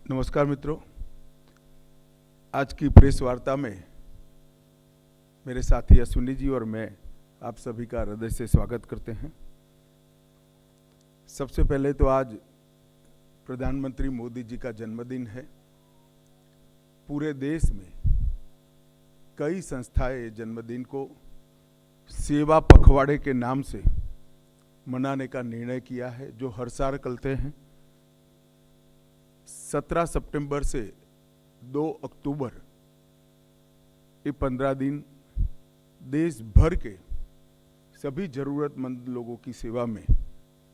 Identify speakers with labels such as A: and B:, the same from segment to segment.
A: नमस्कार मित्रों, आज की प्रेस वार्ता में मेरे साथी अश्विनी जी और मैं आप सभी का हृदय से स्वागत करते हैं। सबसे पहले तो आज प्रधानमंत्री मोदी जी का जन्मदिन है। पूरे देश में कई संस्थाएं जन्मदिन को सेवा पखवाड़े के नाम से मनाने का निर्णय किया है, जो हर साल करते हैं। 17 सितंबर से 2 अक्टूबर ये 15 दिन देश भर के सभी जरूरतमंद लोगों की सेवा में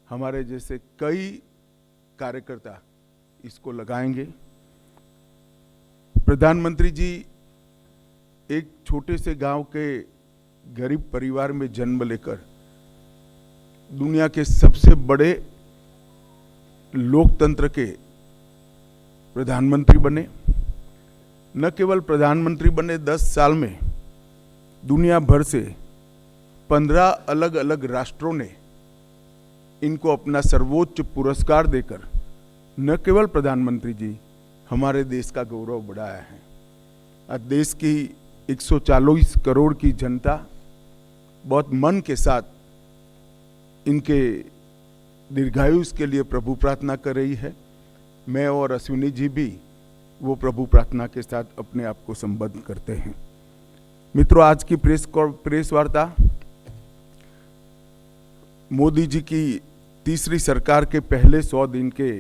A: हमारे जैसे कई कार्यकर्ता इसको लगाएंगे। प्रधानमंत्री जी एक छोटे से गांव के गरीब परिवार में जन्म लेकर दुनिया के सबसे बड़े लोकतंत्र के प्रधानमंत्री बने। न केवल प्रधानमंत्री बने, 10 साल में दुनिया भर से 15 अलग अलग राष्ट्रों ने इनको अपना सर्वोच्च पुरस्कार देकर न केवल प्रधानमंत्री जी हमारे देश का गौरव बढ़ाया है। आज देश की 140 करोड़ की जनता बहुत मन के साथ इनके दीर्घायुष्य के लिए प्रभु प्रार्थना कर रही है। मैं और अश्विनी जी भी वो प्रभु प्रार्थना के साथ अपने आप को संबद्ध करते हैं। मित्रों, आज की प्रेस वार्ता मोदी जी की तीसरी सरकार के पहले 100 दिन के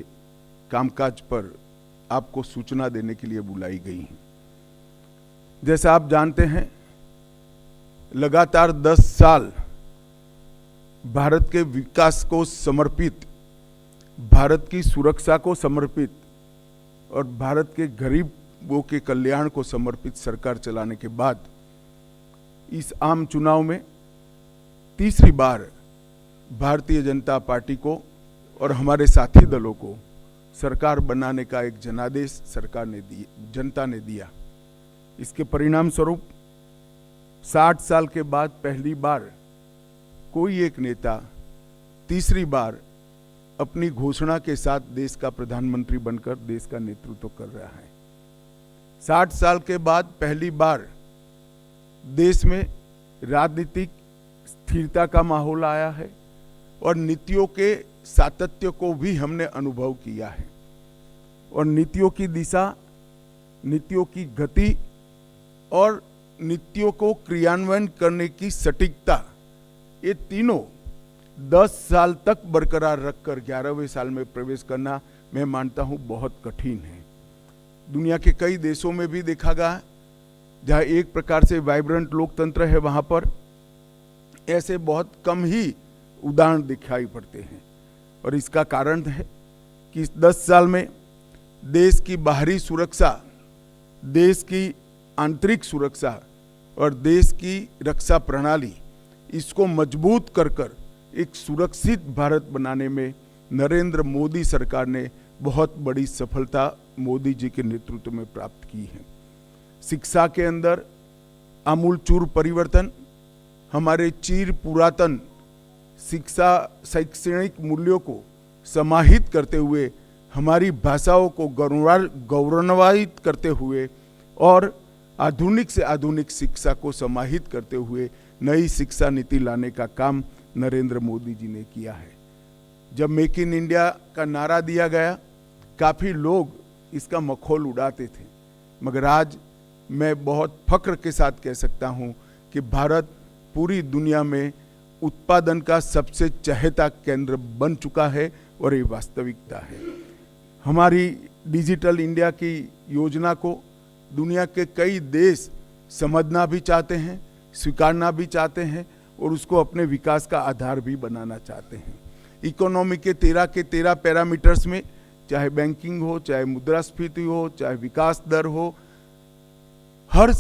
A: कामकाज पर आपको सूचना देने के लिए बुलाई गई है। जैसा आप जानते हैं, लगातार 10 साल भारत के विकास को समर्पित, भारत की सुरक्षा को समर्पित और भारत के गरीबों के कल्याण को समर्पित सरकार चलाने के बाद इस आम चुनाव में तीसरी बार भारतीय जनता पार्टी को और हमारे साथी दलों को सरकार बनाने का एक जनादेश जनता ने दिया। इसके परिणाम स्वरूप 60 साल के बाद पहली बार कोई एक नेता तीसरी बार अपनी घोषणा के साथ देश का प्रधानमंत्री बनकर देश का नेतृत्व कर रहा है। 60 साल के बाद पहली बार देश में राजनीतिक स्थिरता का माहौल आया है और नीतियों के सातत्य को भी हमने अनुभव किया है। और नीतियों की दिशा, नीतियों की गति और नीतियों को क्रियान्वयन करने की सटीकता, ये तीनों 10 साल तक बरकरार रखकर 11वें साल में प्रवेश करना, मैं मानता हूं, बहुत कठिन है। दुनिया के कई देशों में भी देखा गया, जहां एक प्रकार से वाइब्रेंट लोकतंत्र है, वहां पर ऐसे बहुत कम ही उदाहरण दिखाई पड़ते हैं। और इसका कारण है कि इस 10 साल में देश की बाहरी सुरक्षा, देश की आंतरिक सुरक्षा और देश की रक्षा प्रणाली, इसको मजबूत कर एक सुरक्षित भारत बनाने में नरेंद्र मोदी सरकार ने बहुत बड़ी सफलता मोदी जी के नेतृत्व में प्राप्त की है। शिक्षा के अंदर आमूलचूर परिवर्तन, हमारे चिर पुरातन शिक्षा शैक्षणिक मूल्यों को समाहित करते हुए, हमारी भाषाओं को गौरवान्वित करते हुए और आधुनिक से आधुनिक शिक्षा को समाहित करते हुए नई शिक्षा नीति लाने का काम नरेंद्र मोदी जी ने किया है। जब मेक इन इंडिया का नारा दिया गया, काफ़ी लोग इसका मखौल उड़ाते थे, मगर आज मैं बहुत फख्र के साथ कह सकता हूं कि भारत पूरी दुनिया में उत्पादन का सबसे चहेता केंद्र बन चुका है और ये वास्तविकता है। हमारी डिजिटल इंडिया की योजना को दुनिया के कई देश समझना भी चाहते हैं, स्वीकारना भी चाहते हैं और उसको अपने विकास का आधार भी बनाना चाहते हैं। इकोनॉमी के 13 पैरामीटर्स में, चाहे बैंकिंग हो, चाहे मुद्रास्फीति हो, चाहे विकास दर हो, हर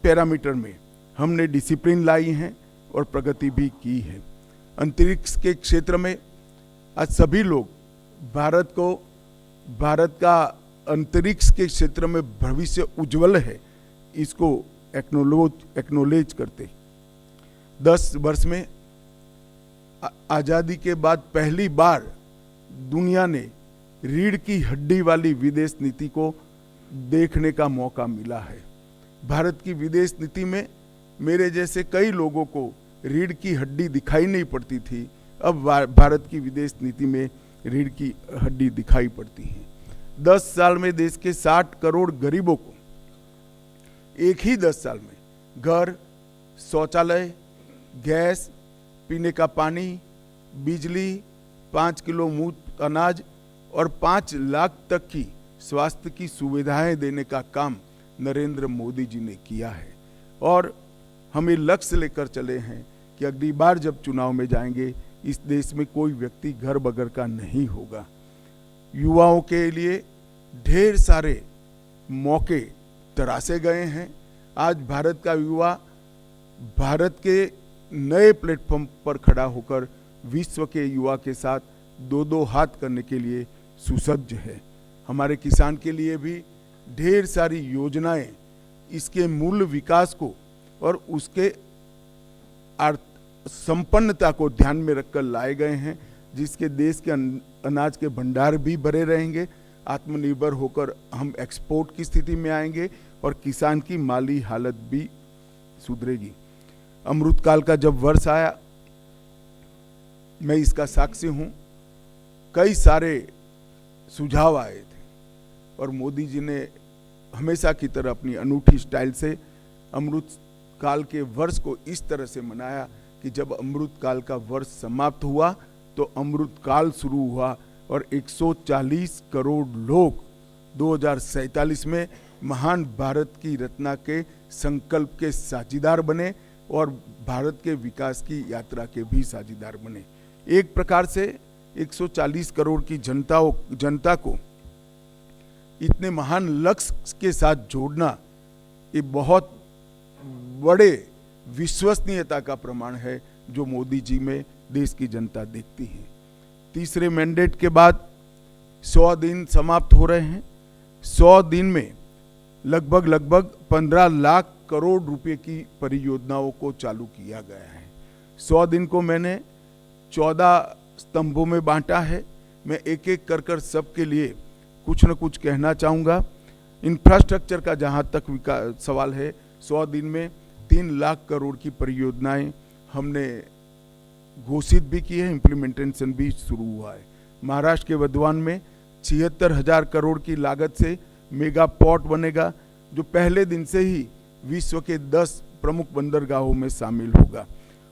A: पैरामीटर में हमने डिसिप्लिन लाई है और प्रगति भी की है। अंतरिक्ष के क्षेत्र में आज सभी लोग भारत का अंतरिक्ष के क्षेत्र में भविष्य उज्जवल है, इसको एक्नोलेज करते। 10 वर्ष में आज़ादी के बाद पहली बार दुनिया ने रीढ़ की हड्डी वाली विदेश नीति को देखने का मौका मिला है। भारत की विदेश नीति में मेरे जैसे कई लोगों को रीढ़ की हड्डी दिखाई नहीं पड़ती थी, अब भारत की विदेश नीति में रीढ़ की हड्डी दिखाई पड़ती है। 10 साल में देश के 60 करोड़ गरीबों को एक ही 10 साल में घर, शौचालय, गैस, पीने का पानी, बिजली, 5 किलो मुफ्त अनाज और 5 लाख तक की स्वास्थ्य की सुविधाएं देने का काम नरेंद्र मोदी जी ने किया है। और हमें लक्ष्य लेकर चले हैं कि अगली बार जब चुनाव में जाएंगे, इस देश में कोई व्यक्ति घर बगैर का नहीं होगा। युवाओं के लिए ढेर सारे मौके तराशे गए हैं। आज भारत का युवा भारत के नए प्लेटफॉर्म पर खड़ा होकर विश्व के युवा के साथ दो दो हाथ करने के लिए सुसज्ज है। हमारे किसान के लिए भी ढेर सारी योजनाएं इसके मूल विकास को और उसके संपन्नता को ध्यान में रखकर लाए गए हैं, जिसके देश के अनाज के भंडार भी भरे रहेंगे। आत्मनिर्भर होकर हम एक्सपोर्ट की स्थिति में आएंगे और किसान की माली हालत भी सुधरेगी। अमृतकाल का जब वर्ष आया, मैं इसका साक्षी हूं, कई सारे सुझाव आए थे और मोदी जी ने हमेशा की तरह अपनी अनूठी स्टाइल से अमृत काल के वर्ष को इस तरह से मनाया कि जब अमृत काल का वर्ष समाप्त हुआ तो अमृत काल शुरू हुआ और 140 करोड़ लोग 2047 में महान भारत की रचना के संकल्प के साझीदार बने और भारत के विकास की यात्रा के भी साझीदार बने। एक प्रकार से 140 करोड़ की जनता को इतने महान लक्ष्य के साथ जोड़ना ये बहुत बड़े विश्वसनीयता का प्रमाण है जो मोदी जी में देश की जनता देखती है। तीसरे मैंडेट के बाद 100 दिन समाप्त हो रहे हैं। 100 दिन में लगभग 15 लाख करोड़ रुपए की परियोजनाओं को चालू किया गया है। 100 दिन को मैंने 14 स्तंभों में बांटा है। मैं एक एक कर सबके लिए कुछ न कुछ कहना चाहूँगा। इंफ्रास्ट्रक्चर का जहाँ तक सवाल है, 100 दिन में 3 लाख करोड़ की परियोजनाएं हमने घोषित भी की है, इम्प्लीमेंटेशन भी शुरू हुआ है। महाराष्ट्र के वर्धमान में 76,000 करोड़ की लागत से मेगा पोर्ट बनेगा, जो पहले दिन से ही विश्व के 10 प्रमुख बंदरगाहों में शामिल होगा।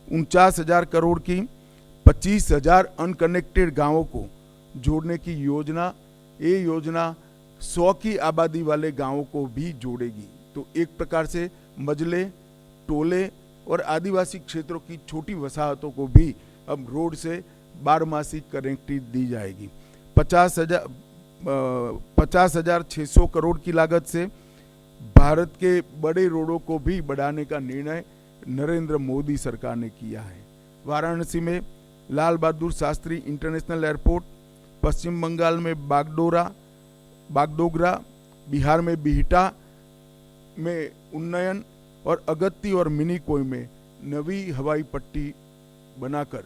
A: 49,000 करोड़ की 25,000 अनकनेक्टेड गांवों को जोड़ने की योजना, ये योजना 100 की आबादी वाले गांवों को भी जोड़ेगी। तो एक प्रकार से मजले, टोले और आदिवासी क्षेत्रों की छोटी वसाहतों को भी अब रोड से 12मासी कनेक्टिविटी दी जाएगी। 50,600 करोड़ की लागत से भारत के बड़े रोडों को भी बढ़ाने का निर्णय नरेंद्र मोदी सरकार ने किया है। वाराणसी में लाल बहादुर शास्त्री इंटरनेशनल एयरपोर्ट, पश्चिम बंगाल में बागडोगरा, बिहार में बिहटा में उन्नयन और अगत्ती और मिनीकोय में नवी हवाई पट्टी बनाकर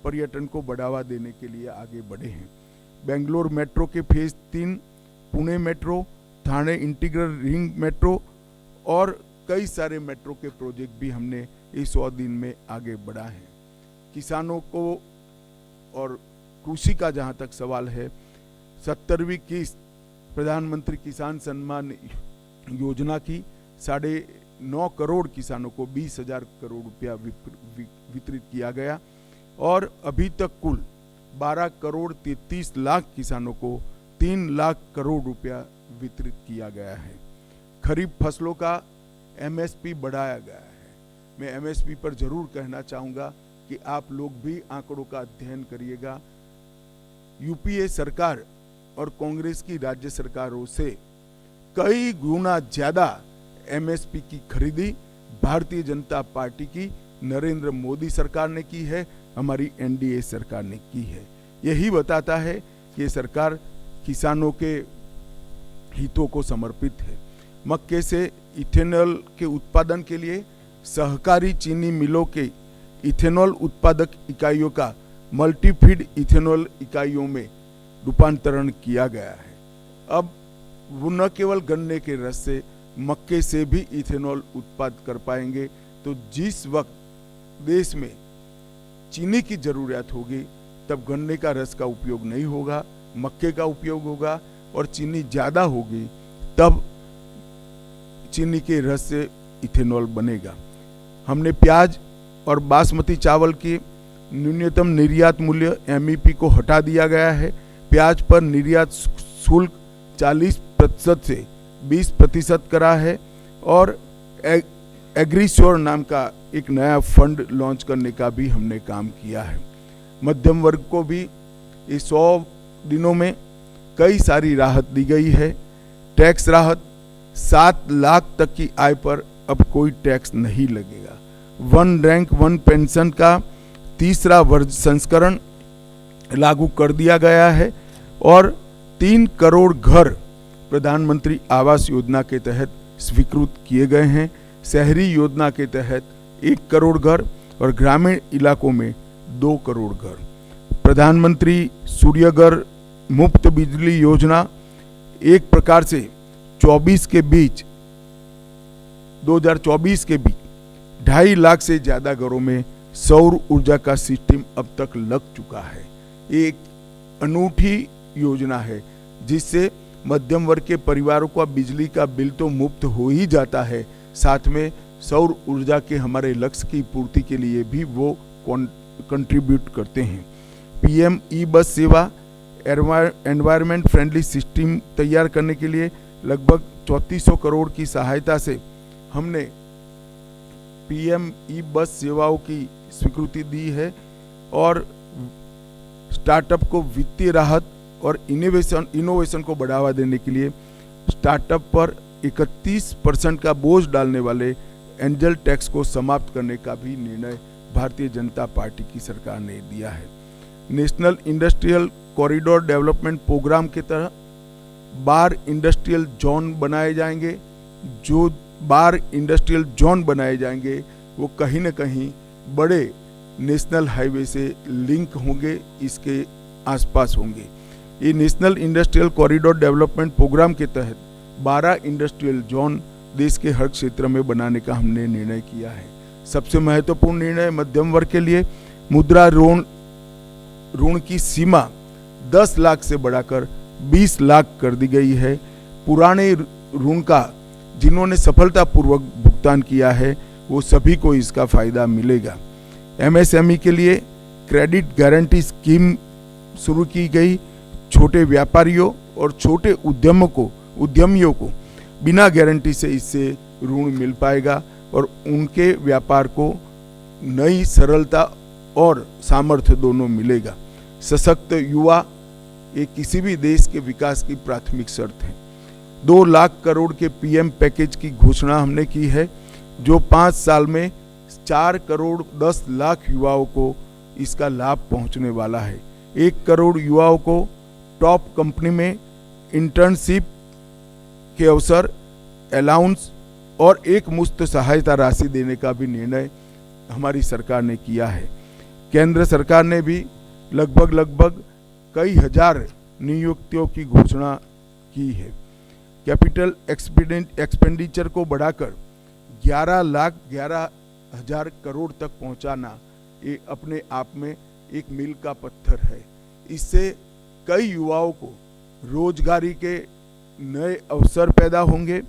A: पर्यटन को बढ़ावा देने के लिए आगे बढ़े हैं। बेंगलोर मेट्रो के phase 3, Pune metro, Thane integral ring metro और कई सारे मेट्रो के प्रोजेक्ट भी हमने इस 100 दिन में आगे बढ़ा है। किसानों को और कृषि का जहाँ तक सवाल है, 70वीं किस्त प्रधानमंत्री किसान सम्मान योजना की 9.5 करोड़ किसानों को 20,000 करोड़ रुपया वितरित किया गया और अभी तक कुल 12 करोड़ 33 लाख किसानों को 3 लाख करोड़ रुपया वितरित किया गया है। खरीफ फसलों का एमएसपी बढ़ाया गया है। मैं एमएसपी पर जरूर कहना चाहूँगा कि आप लोग भी आंकड़ों का अध्ययन करिएगा। यूपीए सरकार और कांग्रेस की राज्य सरकारों से कई गुना ज्यादा एमएसपी की खरीदी भारतीय जनता पार्टी की नरेंद्र मोदी सरकार ने की है, हमारी एनडीए सरकार ने की है। यही बताता है कि सरकार किसानों के हितों को समर्पित है। मक्के से इथेनॉल के उत्पादन के लिए सहकारी चीनी मिलों के इथेनॉल उत्पादक इकाइयों का मल्टीफीड इथेनॉल इकाइयों में रूपांतरण किया गया है। अब वो न केवल गन्ने के रस से, मक्के से भी इथेनॉल उत्पादन कर पाएंगे। तो जिस वक्त देश में चीनी की जरूरत होगी तब गन्ने का रस का उपयोग नहीं होगा, मक्के का उपयोग होगा, और चीनी ज्यादा होगी तब चीनी के रस से इथेनॉल बनेगा। हमने प्याज और बासमती चावल की न्यूनतम निर्यात मूल्य MEP को हटा दिया गया है। प्याज पर निर्यात शुल्क 40% से 20% करा है, और एग्रीश्योर नाम का एक नया फंड लॉन्च करने का भी हमने काम किया है। मध्यम वर्ग को भी इस 100 दिनों में कई सारी राहत दी गई है। टैक्स राहत, 7 लाख तक की आय पर अब कोई टैक्स नहीं लगेगा। 1 रैंक 1 पेंशन का 3रा संस्करण लागू कर दिया गया है, और 3 करोड़ घर प्रधानमंत्री आवास योजना के तहत स्वीकृत किए गए हैं। शहरी योजना के तहत 1 करोड़ घर और ग्रामीण इलाकों में 2 करोड़ घर। प्रधानमंत्री सूर्यघर मुफ्त बिजली योजना एक प्रकार से 2024 के बीच 2.5 लाख से ज्यादा घरों में सौर ऊर्जा का सिस्टम अब तक लग चुका है। एक अनूठी योजना है जिससे मध्यम वर्ग के परिवारों का बिजली का बिल तो मुफ्त हो ही जाता है, साथ में सौर ऊर्जा के हमारे लक्ष्य की पूर्ति के लिए भी वो कंट्रीब्यूट करते हैं। PM ई-बस सेवा एनवायरमेंट फ्रेंडली सिस्टम तैयार करने के लिए लगभग 3400 करोड़ की सहायता से हमने PM ई-बस सेवाओं की स्वीकृति दी है, और स्टार्टअप को वित्तीय राहत और इनोवेशन को बढ़ावा देने के लिए स्टार्टअप पर 31% का बोझ डालने वाले एंजल टैक्स को समाप्त करने का भी निर्णय भारतीय जनता पार्टी की सरकार ने दिया है। National industrial corridor development programme के तहत 12 इंडस्ट्रियल जोन बनाए जाएंगे। जो 12 इंडस्ट्रियल जोन बनाए जाएंगे वो कहीं न कहीं बड़े नेशनल हाईवे से लिंक होंगे, इसके आसपास होंगे। ये national industrial corridor development programme के तहत 12 इंडस्ट्रियल जोन देश के हर क्षेत्र में बनाने का हमने निर्णय किया है। सबसे महत्वपूर्ण निर्णय मध्यम वर्ग के लिए मुद्रा ऋण की सीमा 10 लाख से बढ़ाकर 20 लाख कर दी गई है। पुराने ऋण का जिन्होंने सफलतापूर्वक भुगतान किया है वो सभी को इसका फायदा मिलेगा। MSME के लिए क्रेडिट गारंटी स्कीम शुरू की गई। छोटे व्यापारियों और छोटे उद्यमियों को बिना गारंटी से इससे ऋण मिल पाएगा और उनके व्यापार को नई सरलता और सामर्थ्य दोनों मिलेगा। सशक्त युवा ये किसी भी देश के विकास की प्राथमिक शर्त है। 2 लाख करोड़ के PM पैकेज की घोषणा हमने की है, जो 5 साल में 4 करोड़ 10 लाख युवाओं को इसका लाभ पहुंचने वाला है। 1 करोड़ युवाओं को टॉप कंपनी में इंटर्नशिप के अवसर, अलाउंस और एक मुफ्त सहायता राशि देने का भी निर्णय हमारी सरकार ने किया है। केंद्र सरकार ने भी लगभग कई हजार नियुक्तियों की घोषणा की है। कैपिटल एक्सपेंडिचर को बढ़ाकर 11,11,000 करोड़ तक पहुंचाना ये अपने आप में एक मील का पत्थर है। इससे कई युवाओं को रोजगारी के नए अवसर पैदा होंगे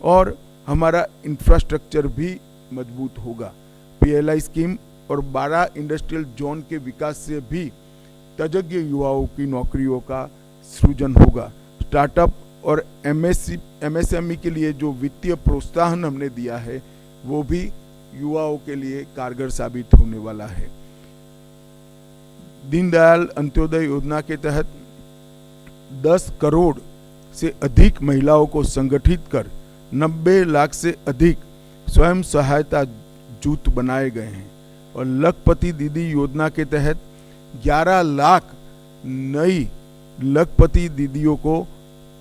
A: और हमारा इंफ्रास्ट्रक्चर भी मजबूत होगा। PLI स्कीम और 12 इंडस्ट्रियल जोन के विकास से भी तजज्ञ युवाओं की नौकरियों का सृजन होगा। स्टार्टअप और MSME के लिए जो वित्तीय प्रोत्साहन हमने दिया है वो भी युवाओं के लिए कारगर साबित होने वाला है। दीनदयाल अंत्योदय योजना के तहत 10 करोड़ से अधिक महिलाओं को संगठित कर 90 लाख से अधिक स्वयं सहायता जूथ बनाए गए हैं और लखपति दीदी योजना के तहत 11 लाख नई लखपति दीदियों को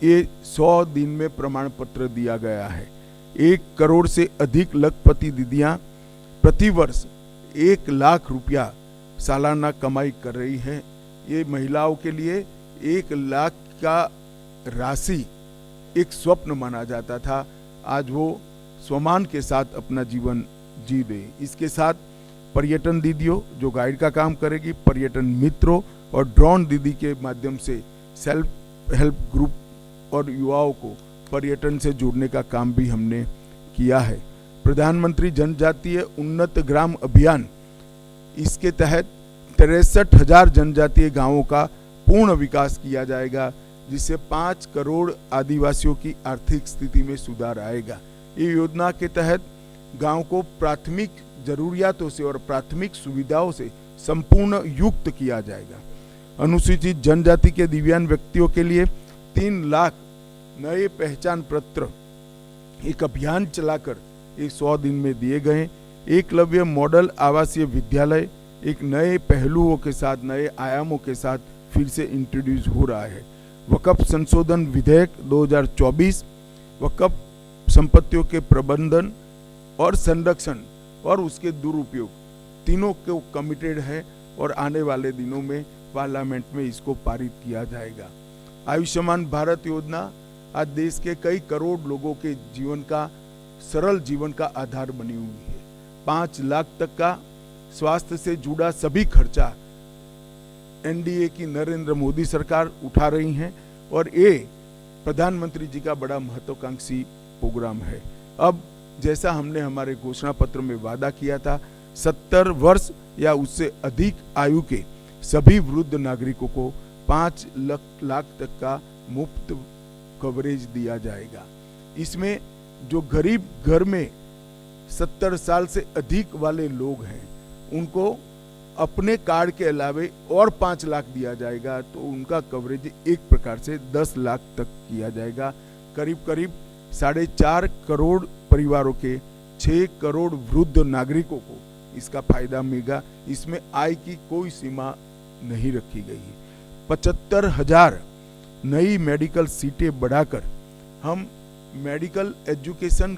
A: ये 100 दिन में प्रमाण पत्र दिया गया है। 1 करोड़ से अधिक लखपति दीदियां प्रति वर्ष 1 लाख रुपया सालाना कमाई कर रही हैं। ये महिलाओं के लिए 1 लाख का राशि एक स्वप्न माना जाता था, आज वो स्वमान के साथ अपना जीवन जी रहे। इसके साथ पर्यटन दीदियों जो गाइड का काम करेगी, पर्यटन मित्रों और ड्रोन दीदी के माध्यम से सेल्फ हेल्प ग्रुप और युवाओं को पर्यटन से जोड़ने का काम भी हमने किया है। प्रधानमंत्री जनजातीय उन्नत ग्राम अभियान, इसके तहत 63,000 जनजातीय गांवों का पूर्ण विकास किया जाएगा, जिससे 5 करोड़ आदिवासियों की आर्थिक स्थिति में सुधार आएगा। ये योजना के तहत गांव को प्राथमिक जरूरियातों से और प्राथमिक सुविधाओं से संपूर्ण युक्त किया जाएगा। अनुसूचित जनजाति के दिव्यांग व्यक्तियों के लिए 3 लाख नए पहचान पत्र एक अभियान चलाकर 100 दिन में दिए गए। एकलव्य मॉडल आवासीय विद्यालय एक नए पहलुओं के साथ, नए आयामों के साथ फिर से इंट्रोड्यूस हो रहा है। वक्फ संशोधन विधेयक 2024 वक्फ संपत्तियों के प्रबंधन और संरक्षण और उसके दुरुपयोग तीनों को कमिटेड है और आने वाले दिनों में पार्लियामेंट में इसको पारित किया जाएगा। आयुष्मान भारत योजना आज देश के कई करोड़ लोगों के जीवन का, सरल जीवन का आधार बनी हुई है। 5 लाख तक का स्वास्थ्य से जुड़ा सभी खर्चा एनडीए की नरेंद्र मोदी सरकार उठा रही है और ये प्रधानमंत्री जी का बड़ा महत्वाकांक्षी प्रोग्राम है। अब जैसा हमने हमारे घोषणा पत्र में वादा किया था, 70 वर्ष या उससे अधिक आयु के सभी वृद्ध नागरिकों को 5 लाख तक का मुफ्त कवरेज दिया जाएगा। इसमें जो गरीब घर में 70 साल से अधिक वाले लोग हैं, उनको अपने कार्ड के अलावे और 5 लाख दिया जाएगा, तो उनका कवरेज एक प्रकार से 10 लाख तक किया जाएगा। करीब करीब 4.5 करोड़ परिवारों के 6 करोड़ वृद्ध नागरिकों को इसका फायदा मिलेगा। इसमें आय की कोई सीमा नहीं रखी गई है। 75,000 नई मेडिकल सीटें बढ़ाकर हम मेडिकल एजुकेशन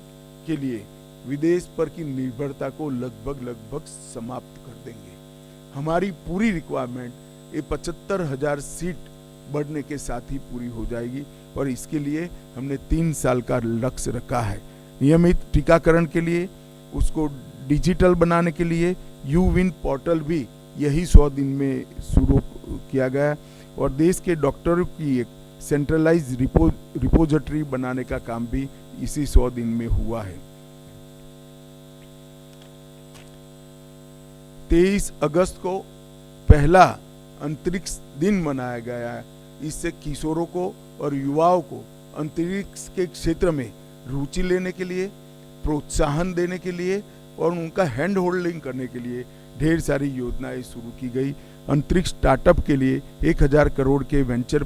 A: के लिए विदेश पर की निर्भरता को लगभग समाप्त कर देंगे। हमारी पूरी रिक्वायरमेंट ये 75,000 सीट बढ़ने के साथ ही पूरी हो जाएगी और इसके लिए हमने 3 साल का लक्ष्य रखा है। नियमित टीकाकरण के लिए, उसको डिजिटल बनाने के लिए यूविन पोर्टल भी यही 100 दिन में शुरू किया गया और देश के डॉक्टरों की एक सेंट्रलाइज रिपोजिटरी बनाने का काम भी इसी 100 दिन में हुआ है। 23 अगस्त को पहला अंतरिक्ष दिन मनाया गया है। इससे किशोरों को और युवाओं को अंतरिक्ष के क्षेत्र में रुचि लेने के लिए, प्रोत्साहन देने के लिए और उनका हैंड होल्डिंग करने के लिए ढेर सारी योजनाएं शुरू की गई। अंतरिक्ष स्टार्टअप के लिए 1000 करोड़ के वेंचर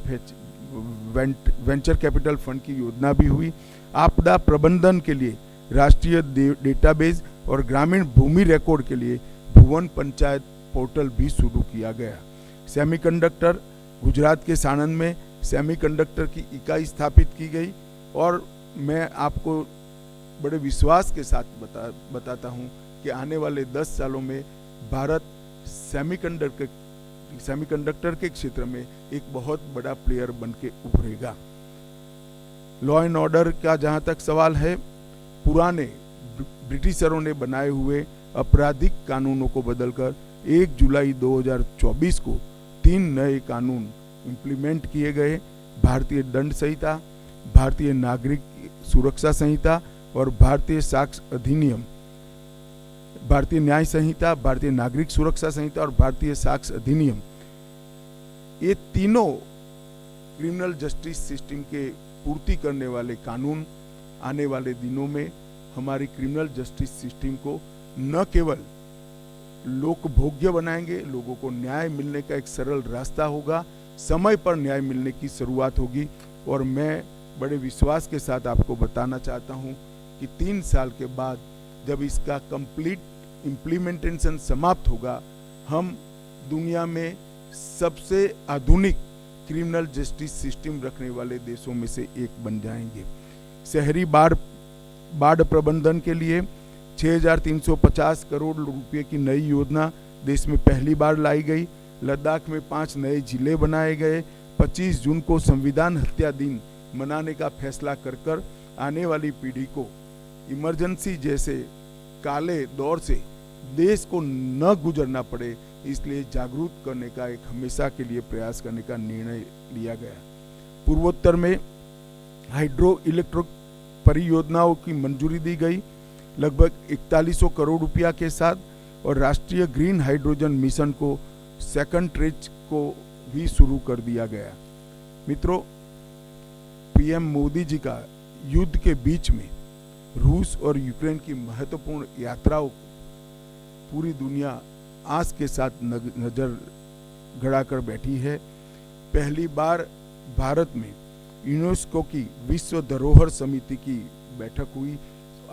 A: कैपिटल फंड की योजना भी हुई। आपदा प्रबंधन के लिए राष्ट्रीय डेटाबेस और ग्रामीण भूमि रिकॉर्ड के लिए भुवन पंचायत पोर्टल भी शुरू किया गया। सेमीकंडक्टर, गुजरात के साणंद में सेमीकंडक्टर की इकाई स्थापित की गई और मैं आपको बड़े विश्वास के साथ बताता हूं कि आने वाले 10 सालों में भारत सेमीकंडक्टर के क्षेत्र में एक बहुत बड़ा प्लेयर बन के उभरेगा। लॉ एंड ऑर्डर का जहां तक सवाल है, पुराने ब्रिटिशरों ने बनाए हुए आपराधिक कानूनों को बदलकर 1 जुलाई 2024 को 3 नए कानून इंप्लीमेंट किए गए। भारतीय दंड संहिता, भारतीय नागरिक सुरक्षा संहिता और भारतीय साक्ष्य अधिनियम, भारतीय न्याय संहिता, भारतीय नागरिक सुरक्षा संहिता और भारतीय साक्ष्य अधिनियम, ये तीनों क्रिमिनल जस्टिस सिस्टम के पूर्ति करने वाले कानून आने वाले दिनों में हमारी क्रिमिनल जस्टिस सिस्टम को न केवल लोकभोग्य बनाएंगे, लोगों को न्याय मिलने का एक सरल रास्ता होगा, समय पर न्याय मिलने की शुरुआत होगी। और मैं बड़े विश्वास के साथ आपको बताना चाहता हूं कि 3 साल के बाद जब इसका कंप्लीट इम्प्लीमेंटेशन समाप्त होगा, हम दुनिया में सबसे आधुनिक क्रिमिनल जस्टिस सिस्टम रखने वाले देशों में से एक बन जाएंगे। शहरी बाढ़ प्रबंधन के लिए 6,350 करोड़ रुपए की नई योजना देश में पहली बार लाई गई। लद्दाख में 5 नए जिले बनाए गए। 25 जून को संविधान हत्या दिन मनाने का फैसला कर आने वाली पीढ़ी को इमरजेंसी जैसे काले दौर से देश को न गुजरना पड़े, इसलिए जागरूक करने का एक हमेशा के लिए प्रयास करने का निर्णय लिया गया। पूर्वोत्तर में हाइड्रो इलेक्ट्रिक परियोजनाओं की मंजूरी दी गई लगभग 4100 करोड़ रुपया के साथ, और राष्ट्रीय ग्रीन हाइड्रोजन मिशन को सेकंड ट्रेज को भी शुरू कर दिया गया। मित्रों, पीएम मोदी जी का युद्ध के बीच में रूस और यूक्रेन की महत्वपूर्ण यात्राओं को पूरी दुनिया आस के साथ नजर गड़ाकर बैठी है। पहली बार भारत में यूनेस्को की विश्व धरोहर समिति की बैठक हुई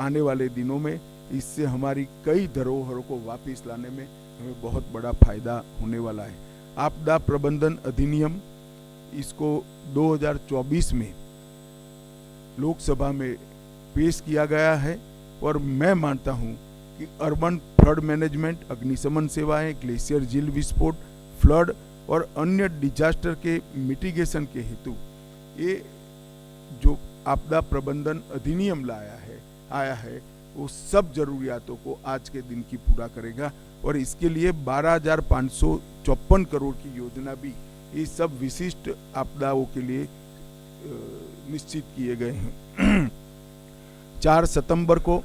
A: आने वाले दिनों में। इससे हमारी कई धरोहरों को वापस लाने में हमें बहुत बड़ा फायदा होने वाला है। आपदा प्रबंधन अधिनियम, इसको 2024 में लोकसभा में पेश किया गया है, और मैं मानता हूं कि अर्बन फ्लड मैनेजमेंट, अग्निशमन सेवाएं, ग्लेशियर झील विस्फोट, फ्लड और अन्य डिजास्टर के मिटिगेशन के हेतु ये जो आपदा प्रबंधन अधिनियम आया है वो सब जरूरियातों को आज के दिन की पूरा करेगा, और इसके लिए 12,554 करोड़ की योजना भी ये सब विशिष्ट आपदाओं के लिए निश्चित किए गए हैं। 4 सितंबर को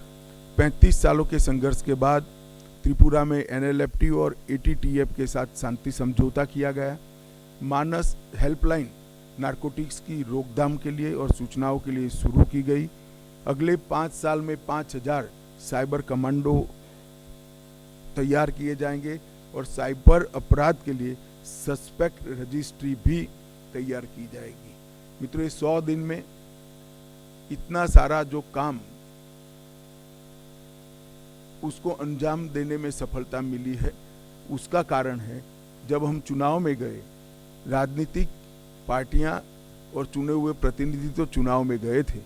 A: 35 सालों के संघर्ष के बाद त्रिपुरा में NLFT और ATTF के साथ शांति समझौता किया गया। मानस हेल्पलाइन नारकोटिक्स की रोकथाम के लिए और सूचनाओं के लिए शुरू की गई। अगले 5 साल में 5000 साइबर कमांडो तैयार किए जाएंगे, और साइबर अपराध के लिए सस्पेक्ट रजिस्ट्री भी तैयार की जाएगी। मित्रों, 100 दिन में इतना सारा जो काम उसको अंजाम देने में सफलता मिली है, उसका कारण है जब हम चुनाव में गए, राजनीतिक पार्टियां और चुने हुए प्रतिनिधि तो चुनाव में गए थे,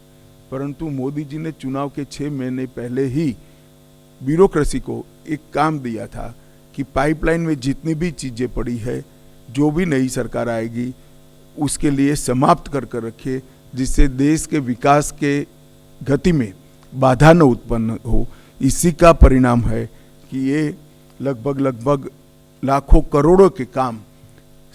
A: परंतु मोदी जी ने चुनाव के 6 महीने पहले ही ब्यूरोक्रेसी को एक काम दिया था कि पाइपलाइन में जितनी भी चीजें पड़ी है, जो भी नई सरकार आएगी उसके लिए समाप्त कर रखे, जिससे देश के विकास के गति में बाधा न उत्पन्न हो। इसी का परिणाम है कि ये लगभग लाखों करोड़ों के काम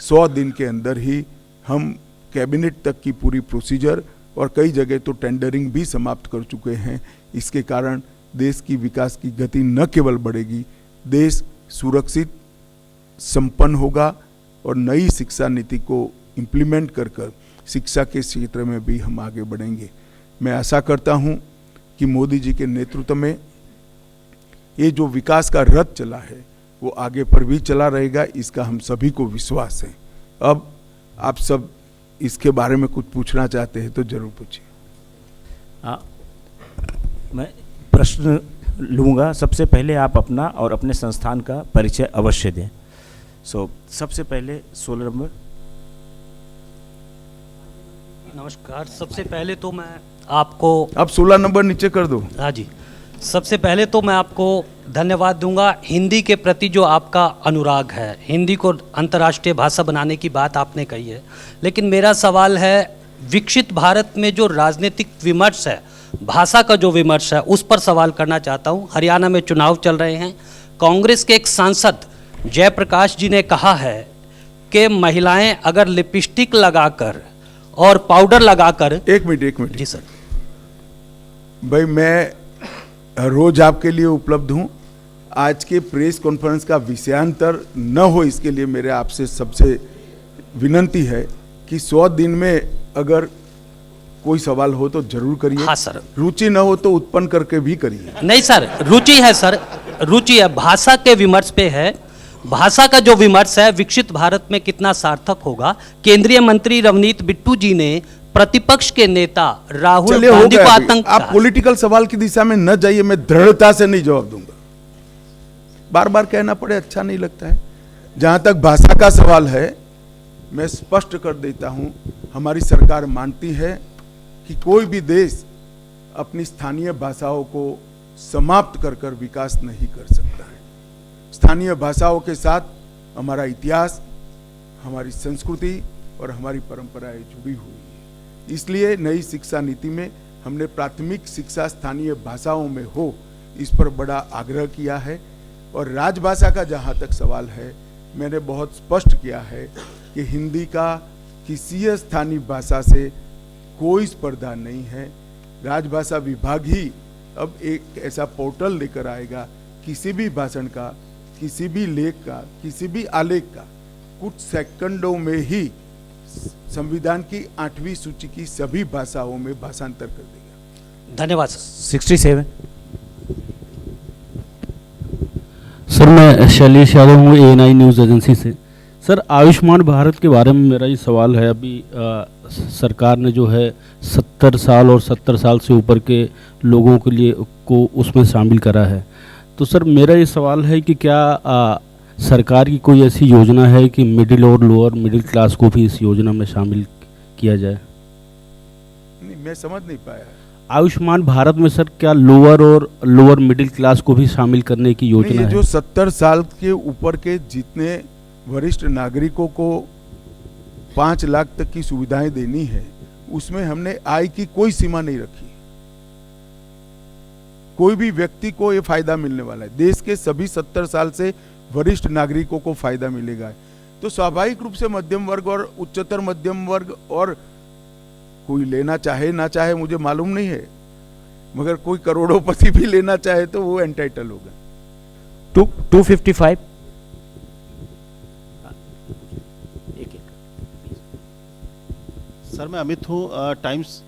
A: 100 दिन के अंदर ही हम कैबिनेट तक की पूरी प्रोसीजर और कई जगह तो टेंडरिंग भी समाप्त कर चुके हैं। इसके कारण देश की विकास की गति न केवल बढ़ेगी, देश सुरक्षित संपन्न होगा, और नई शिक्षा नीति को इम्प्लीमेंट कर शिक्षा के क्षेत्र में भी हम आगे बढ़ेंगे। मैं आशा करता हूं कि मोदी जी के नेतृत्व में ये जो विकास का रथ चला है वो आगे पर भी चला रहेगा, इसका हम सभी को विश्वास है। अब आप सब इसके बारे में कुछ पूछना चाहते हैं तो जरूर पूछिए।
B: मैं प्रश्न लूँगा। सबसे पहले आप अपना और अपने संस्थान का परिचय अवश्य दें। सबसे पहले 16 नंबर।
C: नमस्कार। सबसे पहले तो मैं आपको,
A: आप 16 नंबर नीचे कर दो।
C: हाँ जी, सबसे पहले तो मैं आपको धन्यवाद दूंगा। हिंदी के प्रति जो आपका अनुराग है, हिंदी को अंतर्राष्ट्रीय भाषा बनाने की बात आपने कही है, लेकिन मेरा सवाल है, विकसित भारत में जो राजनीतिक विमर्श है, भाषा का जो विमर्श है, उस पर सवाल करना चाहता हूँ। हरियाणा में चुनाव चल रहे हैं। कांग्रेस के एक सांसद जयप्रकाश जी ने कहा है कि महिलाएं अगर लिपस्टिक लगाकर और पाउडर लगाकर।
A: एक मिनट
C: जी सर।
A: भाई, मैं रोज आपके लिए उपलब्ध हूं। आज के प्रेस कॉन्फ्रेंस का विषयांतर न हो, इसके लिए मेरे आपसे सबसे विनंती है कि 100 दिन में अगर कोई सवाल हो तो जरूर करिए।
C: हाँ सर।
A: रुचि न हो तो उत्पन्न करके भी करिए।
C: नहीं सर, रुचि है सर, रुचि है। भाषा के विमर्श पे है। भाषा का जो विमर्श है, विकसित भारत में कितना सार्थक होगा। केंद्रीय मंत्री रवनीत बिट्टू जी ने प्रतिपक्ष के नेता राहुल गांधी को आतंक।
A: आप पॉलिटिकल सवाल की दिशा में न जाइए, मैं दृढ़ता से नहीं जवाब दूंगा। बार बार कहना पड़े अच्छा नहीं लगता है। जहां तक भाषा का सवाल है, मैं स्पष्ट कर देता हूं, हमारी सरकार मानती है कि कोई भी देश अपनी स्थानीय भाषाओं को समाप्त कर विकास नहीं कर सकता है। स्थानीय भाषाओं के साथ हमारा इतिहास, हमारी संस्कृति, और हमारी परंपराएं जुड़ी हुई है। इसलिए नई शिक्षा नीति में हमने प्राथमिक शिक्षा स्थानीय भाषाओं में हो, इस पर बड़ा आग्रह किया है। और राजभाषा का जहाँ तक सवाल है, मैंने बहुत स्पष्ट किया है कि हिंदी का किसी स्थानीय भाषा से कोई स्पर्धा नहीं है। राजभाषा विभाग ही अब एक ऐसा पोर्टल लेकर आएगा, किसी भी भाषण का, किसी भी लेख का, किसी भी आलेख का कुछ सेकंडों में ही संविधान की 8वीं सूची की सभी भाषाओं में भाषांतर कर देगा।
C: धन्यवाद सर।
B: 67।
D: सर मैं शैलेश यादव हूँ ANI न्यूज़ एजेंसी से। सर आयुष्मान भारत के बारे में मेरा ये सवाल है। अभी सरकार ने जो है 70 साल और 70 साल से ऊपर के लोगों के लिए को उसमें शामिल करा है। तो सर मेरा ये सवाल है कि क्या सरकार की कोई ऐसी योजना है कि मिडिल और लोअर मिडिल क्लास को भी इस योजना में शामिल किया जाए?
A: नहीं, मैं समझ नहीं पाया।
D: आयुष्मान भारत में सर क्या लोअर और लोअर मिडिल क्लास को भी शामिल करने की योजना है?
A: जो 70 साल के ऊपर के जितने वरिष्ठ नागरिकों को 5 लाख तक की सुविधाएं देनी है, उसमें हमने आय की कोई सीमा नहीं रखी। कोई भी व्यक्ति को ये फायदा मिलने वाला है। देश के सभी 70 साल से वरिष्ठ नागरिकों को फायदा मिलेगा। तो स्वाभाविक रूप से मध्यम वर्ग और उच्चतर मध्यम वर्ग, और कोई लेना चाहे ना चाहे मुझे मालूम नहीं है, मगर कोई करोड़ोंपति भी लेना चाहे तो वो एंटाइटल होगा।
B: 255।
E: सर मैं अमित हूँ टाइम्स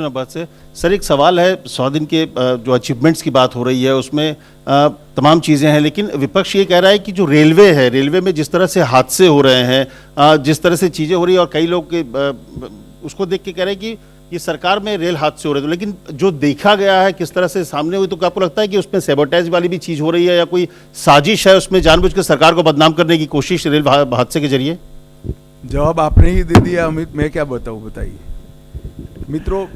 E: नंबर से। सर एक सवाल है, 100 दिन के जो अचीवमेंट्स की बात हो रही है उसमें तमाम चीज़ें हैं, लेकिन विपक्ष ये कह रहा है कि जो रेलवे है, रेलवे में जिस तरह से हादसे हो रहे हैं, जिस तरह से चीज़ें हो रही है, और कई लोग उसको देख के कह रहे हैं कि ये सरकार में रेल हादसे हो रहे थे, लेकिन जो देखा गया है किस तरह से सामने हुई, तो क्या आपको लगता है कि उसमें सैबोटेज वाली भी चीज़ हो रही है या कोई साजिश है उसमें जानबूझ के सरकार को बदनाम करने की कोशिश रेल हादसे के जरिए?
A: जवाब आपने ही दे दिया अमित, मैं क्या बताऊं, बताइए। मित्रों,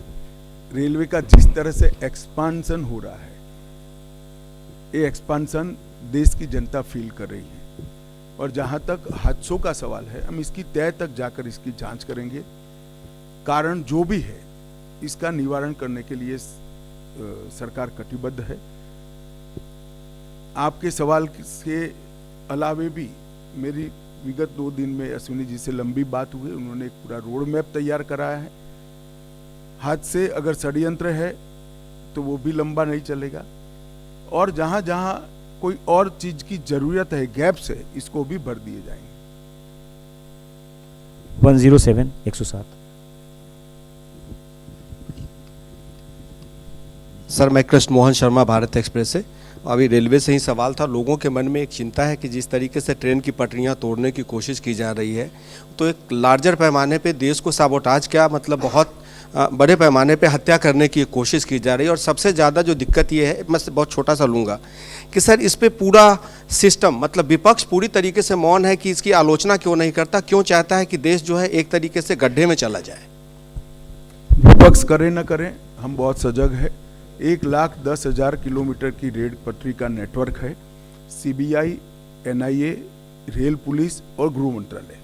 A: रेलवे का जिस तरह से एक्सपांशन हो रहा है, ये एक्सपांशन देश की जनता फील कर रही है। और जहां तक हादसों का सवाल है, हम इसकी तह तक जाकर इसकी जांच करेंगे। कारण जो भी है, इसका निवारण करने के लिए सरकार कटिबद्ध है। आपके सवाल के अलावे भी मेरी विगत 2 दिन में अश्विनी जी से लंबी बात हुई, उन्होंने एक पूरा रोड मैप तैयार कराया है। हादसे अगर षड्यंत्र है तो वो भी लंबा नहीं चलेगा, और जहां जहां कोई और चीज की जरूरत है, गैप्स है, इसको भी भर दिए जाएंगे।
B: 107 107।
F: सर मैं कृष्ण मोहन शर्मा, भारत एक्सप्रेस से। अभी रेलवे से ही सवाल था। लोगों के मन में एक चिंता है कि जिस तरीके से ट्रेन की पटरियां तोड़ने की कोशिश की जा रही है, तो एक लार्जर पैमाने पे देश को साबोटाज, क्या मतलब बहुत बड़े पैमाने पे हत्या करने की कोशिश की जा रही है। और सबसे ज़्यादा जो दिक्कत ये है, मैं बहुत छोटा सा लूँगा कि सर इस पे पूरा सिस्टम, मतलब विपक्ष पूरी तरीके से मौन है कि इसकी आलोचना क्यों नहीं करता, क्यों चाहता है कि देश जो है एक तरीके से गड्ढे में चला जाए?
A: विपक्ष करे न करें, हम बहुत सजग है। 1,10,000 किलोमीटर की रेल पटरी का नेटवर्क है। CBI, NIA, रेल पुलिस और गृह मंत्रालय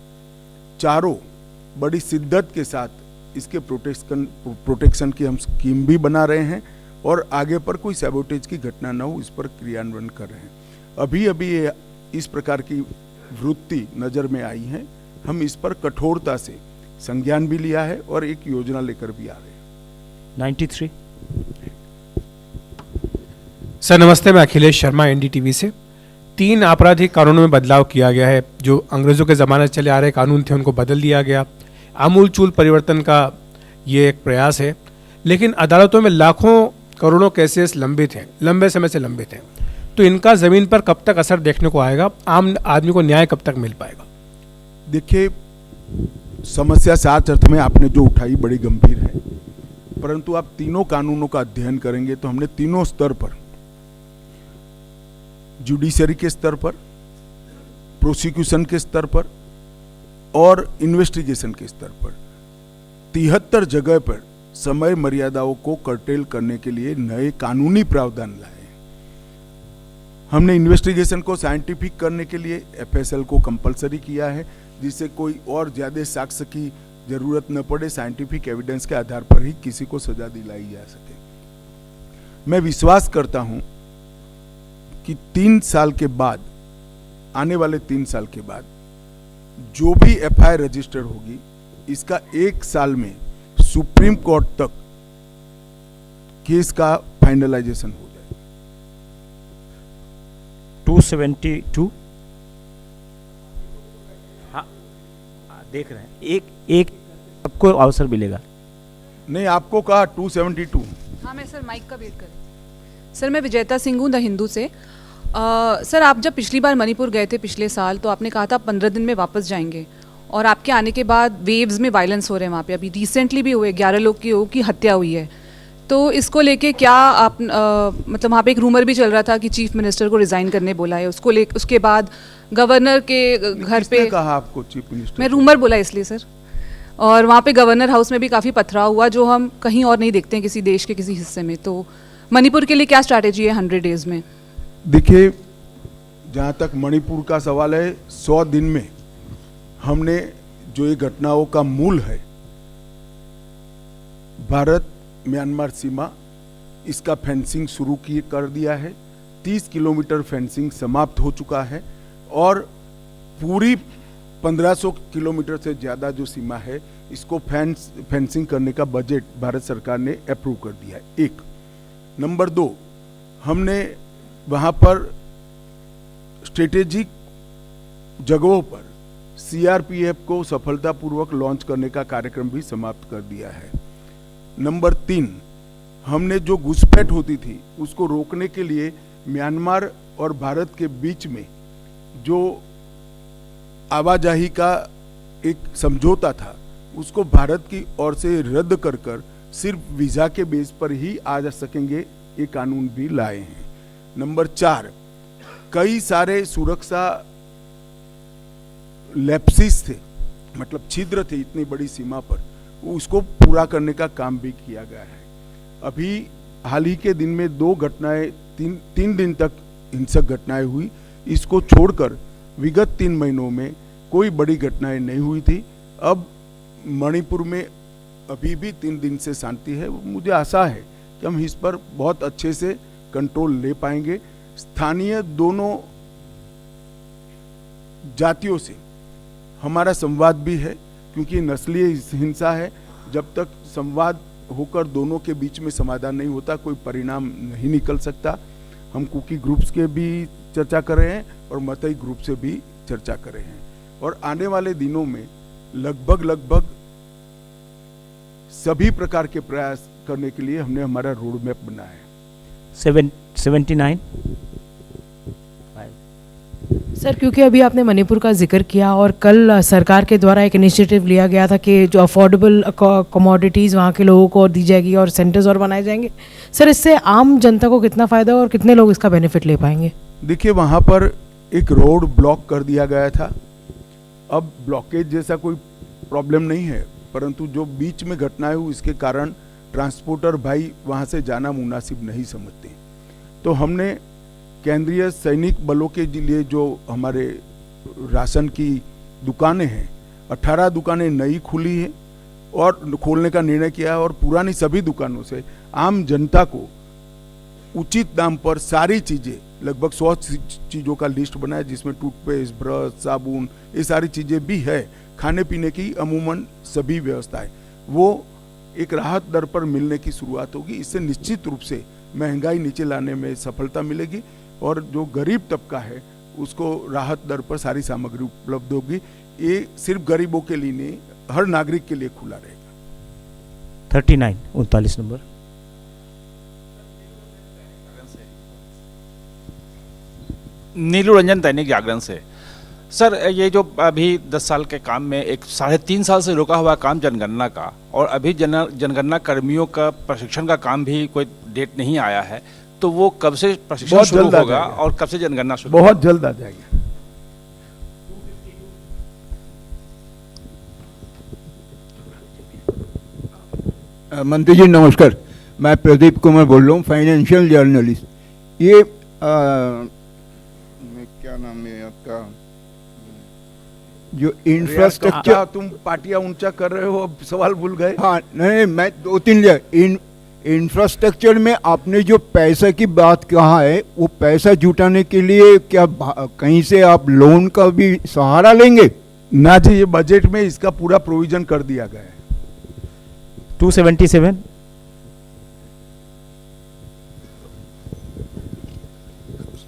A: चारों बड़ी शिद्दत के साथ इसके प्रोटेक्शन की हम स्कीम भी बना रहे हैं, और आगे पर कोई सैबोटेज की घटना न हो, इस पर क्रियान्वयन कर रहे हैं। अभी अभी इस प्रकार की वृत्ति नज़र में आई है, हम इस पर कठोरता से संज्ञान भी लिया है और एक योजना लेकर भी आ रहे हैं।
B: 93।
G: सर नमस्ते, मैं अखिलेश शर्मा, NDTV से। 3 आपराधिक कानूनों में बदलाव किया गया है। जो अंग्रेज़ों के ज़माने से चले आ रहे कानून थे उनको बदल दिया गया। आमूलचूल परिवर्तन का ये एक प्रयास है, लेकिन अदालतों में लाखों करोड़ों केसेस लंबित हैं, लंबे समय से लंबित हैं। तो इनका ज़मीन पर कब तक असर देखने को आएगा? आम आदमी को न्याय कब तक मिल पाएगा?
A: देखिए, समस्या 7 अर्थ में आपने जो उठाई बड़ी गंभीर है, परंतु आप तीनों कानूनों का अध्ययन करेंगे तो हमने तीनों स्तर पर, जुडिशरी के स्तर पर, प्रोसिक्यूशन के स्तर पर और इन्वेस्टिगेशन के स्तर पर 73 जगह पर समय मर्यादाओं को कर्टेल करने के लिए नए कानूनी प्रावधान लाए। हमने इन्वेस्टिगेशन को साइंटिफिक करने के लिए FSL को कंपलसरी किया है। जिससे कोई और ज़्यादा साक्ष्य की जरूरत न पड़े, साइंटिफिक एविडेंस के आधार पर ही किसी को सजा दिलाई जा सके। मैं विश्वास करता हूं कि 3 साल के बाद, आने वाले 3 साल के बाद जो भी एफआईआर रजिस्टर होगी, इसका 1 साल में सुप्रीम कोर्ट तक केस का फाइनलाइजेशन हो जाए।
B: 272 हाँ देख रहे हैं, एक सबको अवसर मिलेगा।
A: नहीं, आपको कहा 272।
H: हाँ, मैं सर माइक का वेट करें। सर मैं विजेता सिंह हूँ द हिंदू से। सर आप जब पिछली बार मणिपुर गए थे पिछले साल, तो आपने कहा था 15 दिन में वापस जाएंगे, और आपके आने के बाद वेव्स में वायलेंस हो रहे हैं वहाँ पे। अभी रिसेंटली भी हुए 11 लोगों की हत्या हुई है। तो इसको लेके क्या आप मतलब वहाँ पे एक रूमर भी चल रहा था कि चीफ मिनिस्टर को रिजाइन करने बोला है, उसके बाद गवर्नर के घर पे
A: कहा आपको चीफ मिनिस्टर?
H: मैं रूमर बोला इसलिए सर। और वहाँ पे गवर्नर हाउस में भी काफ़ी पथराव हुआ, जो हम कहीं और नहीं देखते हैं किसी देश के किसी हिस्से में। तो मणिपुर के लिए क्या स्ट्रैटेजी है 100 डेज में?
A: देखिए, जहाँ तक मणिपुर का सवाल है, 100 दिन में हमने जो ये घटनाओं का मूल है, भारत म्यांमार सीमा, इसका फेंसिंग शुरू कर दिया है। 30 किलोमीटर फेंसिंग समाप्त हो चुका है, और पूरी 1500 किलोमीटर से ज़्यादा जो सीमा है, इसको फेंसिंग करने का बजट भारत सरकार ने अप्रूव कर दिया है। 1 नंबर 2, हमने वहाँ पर स्ट्रेटेजिक जगहों पर सीआरपीएफ को सफलतापूर्वक लॉन्च करने का कार्यक्रम भी समाप्त कर दिया है। नंबर 3, हमने जो घुसपैठ होती थी उसको रोकने के लिए म्यांमार और भारत के बीच में जो आवाजाही का एक समझौता था, उसको भारत की ओर से रद्द कर सिर्फ वीजा के बेस पर ही आ जा सकेंगे, ये कानून भी लाए हैं। नंबर 4, कई सारे सुरक्षा लैप्सिस थे, मतलब छिद्र थे इतनी बड़ी सीमा पर, उसको पूरा करने का काम भी किया गया है। अभी हाल ही के दिन में 2 घटनाएं, तीन दिन तक हिंसक घटनाएं हुई। इसको छोड़कर विगत 3 महीनों में कोई बड़ी घटनाएं नहीं हुई थी। अब मणिपुर में अभी भी 3 दिन से शांति है। मुझे आशा है कि हम इस पर बहुत अच्छे से कंट्रोल ले पाएंगे। स्थानीय दोनों जातियों से हमारा संवाद भी है, क्योंकि नस्लीय हिंसा है। जब तक संवाद होकर दोनों के बीच में समाधान नहीं होता, कोई परिणाम नहीं निकल सकता। हम कुकी ग्रुप्स के भी चर्चा कर रहे हैं और मतई ग्रुप से भी चर्चा कर रहे हैं, और आने वाले दिनों में लगभग सभी प्रकार के प्रयास करने के लिए हमने हमारा रोड मैप बनाया है।
B: 79
I: सर, क्योंकि अभी आपने मणिपुर का जिक्र किया, और कल सरकार के द्वारा एक इनिशिएटिव लिया गया था कि जो अफोर्डेबल कमोडिटीज़ वहाँ के लोगों को दी जाएगी और सेंटर्स और बनाए जाएंगे। सर, इससे आम जनता को कितना फ़ायदा और कितने लोग इसका बेनिफिट ले पाएंगे?
A: देखिए, वहाँ पर एक रोड ब्लॉक कर दिया गया था। अब ब्लॉकेज जैसा कोई प्रॉब्लम नहीं है, परंतु जो बीच में घटनाएं हुई, इसके कारण ट्रांसपोर्टर भाई वहाँ से जाना मुनासिब नहीं समझते। तो हमने केंद्रीय सैनिक बलों के लिए जो हमारे राशन की दुकानें हैं, 18 दुकानें नई खुली हैं और खोलने का निर्णय किया है, और पुरानी सभी दुकानों से आम जनता को उचित दाम पर सारी चीज़ें, लगभग 100 चीज़ों का लिस्ट बनाया, जिसमें टूथपेस्ट, ब्रश, साबुन, ये सारी चीज़ें भी है। खाने पीने की अमूमन सभी व्यवस्थाएं, वो एक राहत दर पर मिलने की शुरुआत होगी। इससे निश्चित रूप से महंगाई नीचे लाने में सफलता मिलेगी, और जो गरीब तबका है उसको राहत दर पर सारी सामग्री उपलब्ध होगी। ये सिर्फ गरीबों के लिए नहीं, हर नागरिक के लिए खुला रहेगा।
B: 39 नंबर।
J: नीलू रंजन, दैनिक जागरण से। सर, ये जो अभी 10 साल के काम में एक 3.5 साल से रुका हुआ काम जनगणना का, और अभी जनगणना कर्मियों का प्रशिक्षण का काम भी कोई डेट नहीं आया है, तो वो कब से प्रशिक्षण शुरू होगा और कब से जनगणना शुरू?
A: बहुत जल्द आ जाएगा।
K: मंत्री जी नमस्कार, मैं प्रदीप कुमार बोल रहा हूँ, फाइनेंशियल जर्नलिस्ट। ये क्या नाम है आपका? जो इंफ्रास्ट्रक्चर,
A: तुम पार्टियां ऊंचा कर रहे हो, अब सवाल भूल गए।
K: हाँ नहीं, मैं 2-3 इंफ्रास्ट्रक्चर में आपने जो पैसा की बात कहा है, वो पैसा जुटाने के लिए क्या कहीं से आप लोन का भी सहारा लेंगे?
A: ना जी, ये बजट में इसका पूरा प्रोविजन कर दिया गया है।
B: 277।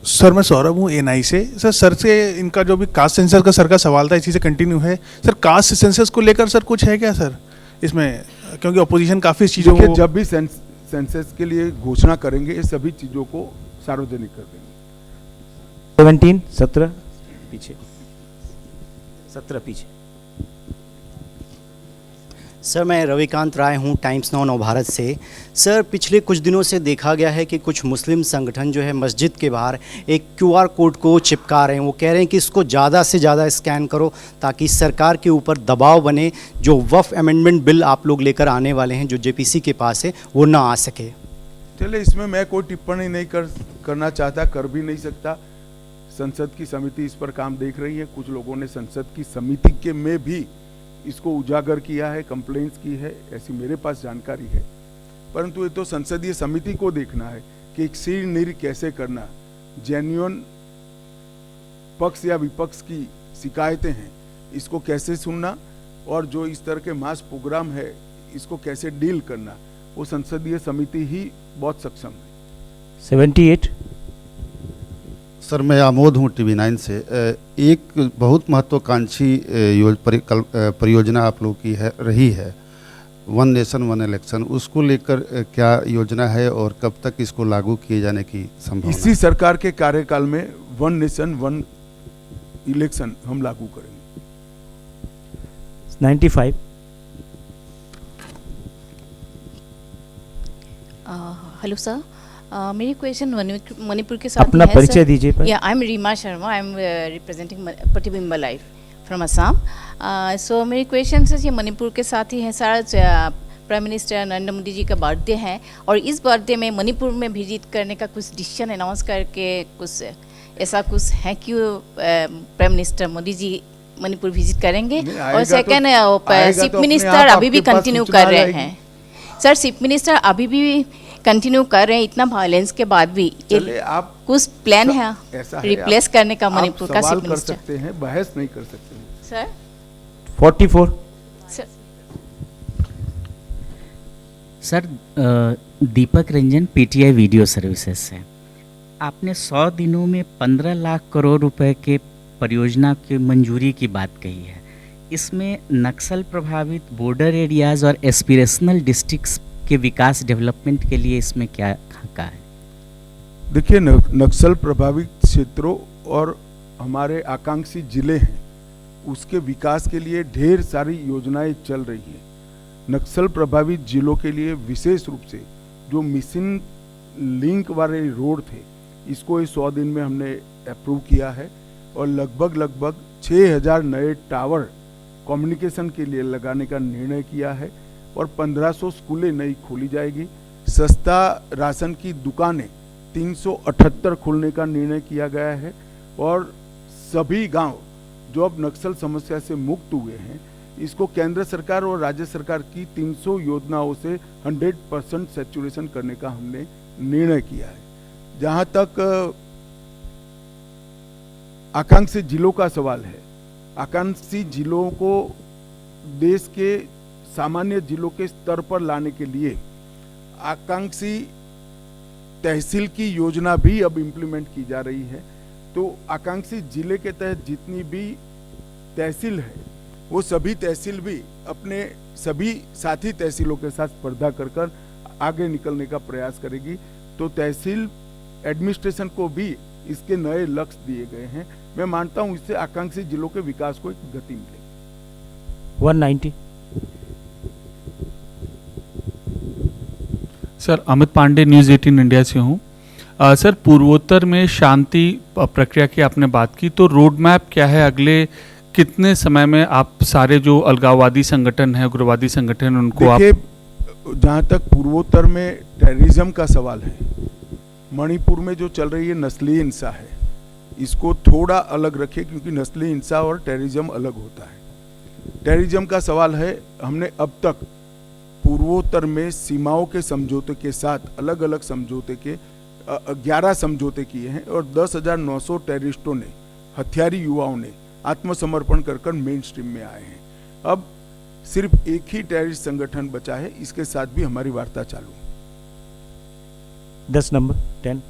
L: सर मैं सौरभ हूँ एएनआई से। सर से इनका जो भी कास्ट सेंसस का सर का सवाल था, इसी से कंटिन्यू है। सर कास्ट सेंसस को लेकर सर कुछ है क्या सर इसमें, क्योंकि अपोजिशन काफ़ी चीज़ों को,
A: जब भी सेंसस के लिए घोषणा करेंगे, ये सभी चीज़ों को सार्वजनिक कर देंगे।
B: 17 पीछे, 17 पीछे।
M: सर मैं रविकांत राय हूँ, टाइम्स नाउ नवभारत से। सर पिछले कुछ दिनों से देखा गया है कि कुछ मुस्लिम संगठन जो है मस्जिद के बाहर एक QR कोड को चिपका रहे हैं। वो कह रहे हैं कि इसको ज़्यादा से ज़्यादा स्कैन करो ताकि सरकार के ऊपर दबाव बने, जो वक्फ अमेंडमेंट बिल आप लोग लेकर आने वाले हैं जो JPC के पास है वो ना आ सके।
A: चलिए, इसमें मैं कोई टिप्पणी नहीं करना चाहता, कर भी नहीं सकता। संसद की समिति इस पर काम देख रही है। कुछ लोगों ने संसद की समिति के में भी इसको उजागर किया है, कंप्लेंट्स की है, ऐसी मेरे पास जानकारी है। परंतु ये तो संसदीय समिति को देखना है कि एक सिर निर कैसे करना, जेन्युइन पक्ष या विपक्ष की शिकायतें हैं, इसको कैसे सुनना, और जो इस तरह के मास प्रोग्राम है इसको कैसे डील करना, वो संसदीय समिति ही बहुत सक्षम है।
B: 78।
N: सर मैं आमोद हूँ TV9 से। एक बहुत महत्वाकांक्षी परियोजना आप लोग की रही है, वन नेशन वन इलेक्शन, उसको लेकर क्या योजना है और कब तक इसको लागू किए जाने की संभावना?
A: इसी सरकार के कार्यकाल में वन नेशन वन इलेक्शन हम लागू करेंगे।
B: 95।
O: हेलो सर, मेरी क्वेश्चन मणिपुर के साथ
B: अपना परिचय दीजिए।
O: या I am Reema Sharma, I am representing Pratibimb life from Assam. So मेरी क्वेश्चन से ये मणिपुर के साथ ही है sir. Prime minister Narendra Modi ji का बर्थडे है और इस बर्थडे में मणिपुर में विजिट करने का कुछ डिसीजन अनाउंस करके कुछ ऐसा कुछ है कि prime minister Modi ji Manipur visit करेंगे? और सेकेंड, चीफ मिनिस्टर अभी भी कंटिन्यू कर रहे हैं सर, चीफ मिनिस्टर अभी भी कंटिन्यू कर रहे हैं इतना वायलेंस के बाद भी।
A: आप
O: कुछ प्लान है रिप्लेस करने का मणिपुर का चीफ मिनिस्टर?
A: कर सकते हैं, बहस नहीं कर सकते हैं
O: sir.
B: 44।
P: Sir Deepak Ranjan PTI video services से। आपने 100 दिनों में 15 लाख करोड़ रुपए के परियोजना की मंजूरी की बात कही है। इसमें नक्सल प्रभावित बॉर्डर एरियाज और एस्पिरेशनल डिस्ट्रिक्ट्स के विकास डेवलपमेंट के लिए इसमें क्या कहा है?
A: देखिए, नक्सल प्रभावित क्षेत्रों और हमारे आकांक्षी जिले हैं, उसके विकास के लिए ढेर सारी योजनाएं चल रही हैं। नक्सल प्रभावित जिलों के लिए विशेष रूप से जो मिशन लिंक वाले रोड थे, इसको इस 100 दिन में हमने अप्रूव किया है और लगभग 6000 नए टावर कम्युनिकेशन के लिए लगाने का निर्णय किया है और 1500 स्कूलें नई खोली जाएगी। सस्ता राशन की दुकानें 378 खोलने का निर्णय किया गया है और सभी गांव जो अब नक्सल समस्या से मुक्त हुए हैं, इसको केंद्र सरकार और राज्य सरकार की 300 योजनाओं से 100% सैचुरेशन करने का हमने निर्णय किया है। जहां तक आकांक्षी जिलों का सवाल है, आकांक्षी जिलों को देश के सामान्य जिलों के स्तर पर लाने के लिए आकांक्षी तहसील की योजना भी अब इम्प्लीमेंट की जा रही है। तो आकांक्षी जिले के तहत जितनी भी तहसील है, वो सभी तहसील भी अपने सभी साथी तहसीलों के साथ स्पर्धा कर आगे निकलने का प्रयास करेगी। तो तहसील एडमिनिस्ट्रेशन को भी इसके नए लक्ष्य दिए गए हैं। मैं मानता हूं इससे आकांक्षी जिलों के विकास को एक गति मिलेगी।
B: 190।
Q: Sir Amit Pandey, news 18 India से हूँ। सर पूर्वोत्तर में शांति प्रक्रिया की आपने बात की, तो रोड मैप क्या है? अगले कितने समय में आप सारे जो अलगाववादी संगठन है, उग्रवादी संगठन, उनको आप?
A: जहाँ तक पूर्वोत्तर में टेररिज्म का सवाल है, मणिपुर में जो चल रही है नस्लीय हिंसा है, इसको थोड़ा अलग रखें, क्योंकि नस्ली हिंसा और टेररिज्म अलग होता है। टेररिज्म का सवाल है, हमने अब तक पूर्वोत्तर में सीमाओं के समझौते के साथ अलग अलग समझौते के 11 समझौते किए हैं और 10,900 टेररिस्टों ने, हथियारी युवाओं ने आत्मसमर्पण कर मेन स्ट्रीम में आए हैं। अब सिर्फ एक ही टेररिस्ट संगठन बचा है, इसके साथ भी हमारी वार्ता चालू।
B: 10 नंबर 10।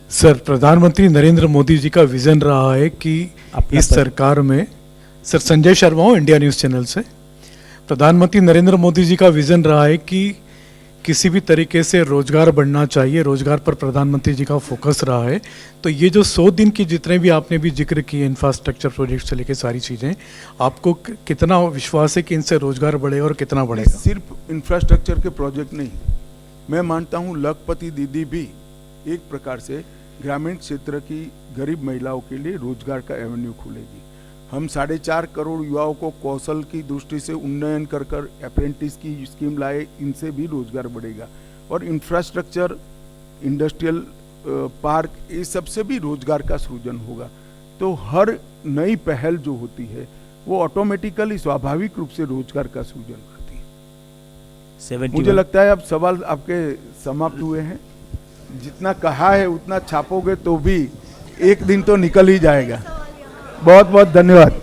R: सर, प्रधानमंत्री नरेंद्र मोदी जी का विजन रहा है कि इस सरकार में, सर संजय शर्मा हूँ इंडिया न्यूज़ चैनल से। प्रधानमंत्री नरेंद्र मोदी जी का विजन रहा है कि किसी भी तरीके से रोजगार बढ़ना चाहिए, रोजगार पर प्रधानमंत्री जी का फोकस रहा है। तो ये जो 100 दिन की जितने भी आपने भी जिक्र किए इंफ्रास्ट्रक्चर प्रोजेक्ट से लेकर सारी चीज़ें, आपको कितना विश्वास है कि इनसे रोजगार बढ़ेगा और कितना बढ़ेगा?
A: सिर्फ इंफ्रास्ट्रक्चर के प्रोजेक्ट नहीं, मैं मानता हूँ लखपति दीदी भी एक प्रकार से ग्रामीण क्षेत्र की गरीब महिलाओं के लिए रोजगार का एवेन्यू खोलेगी। हम 4.5 करोड़ युवाओं को कौशल की दृष्टि से उन्नयन कर अप्रेंटिस की स्कीम लाए, इनसे भी रोजगार बढ़ेगा। और इंफ्रास्ट्रक्चर, इंडस्ट्रियल पार्क, ये सबसे भी रोजगार का सृजन होगा। तो हर नई पहल जो होती है वो ऑटोमेटिकली स्वाभाविक रूप से रोजगार का सृजन करती है। मुझे लगता है अब सवाल आपके समाप्त हुए हैं। जितना कहा है उतना छापोगे तो भी एक दिन तो निकल ही जाएगा। बहुत बहुत धन्यवाद।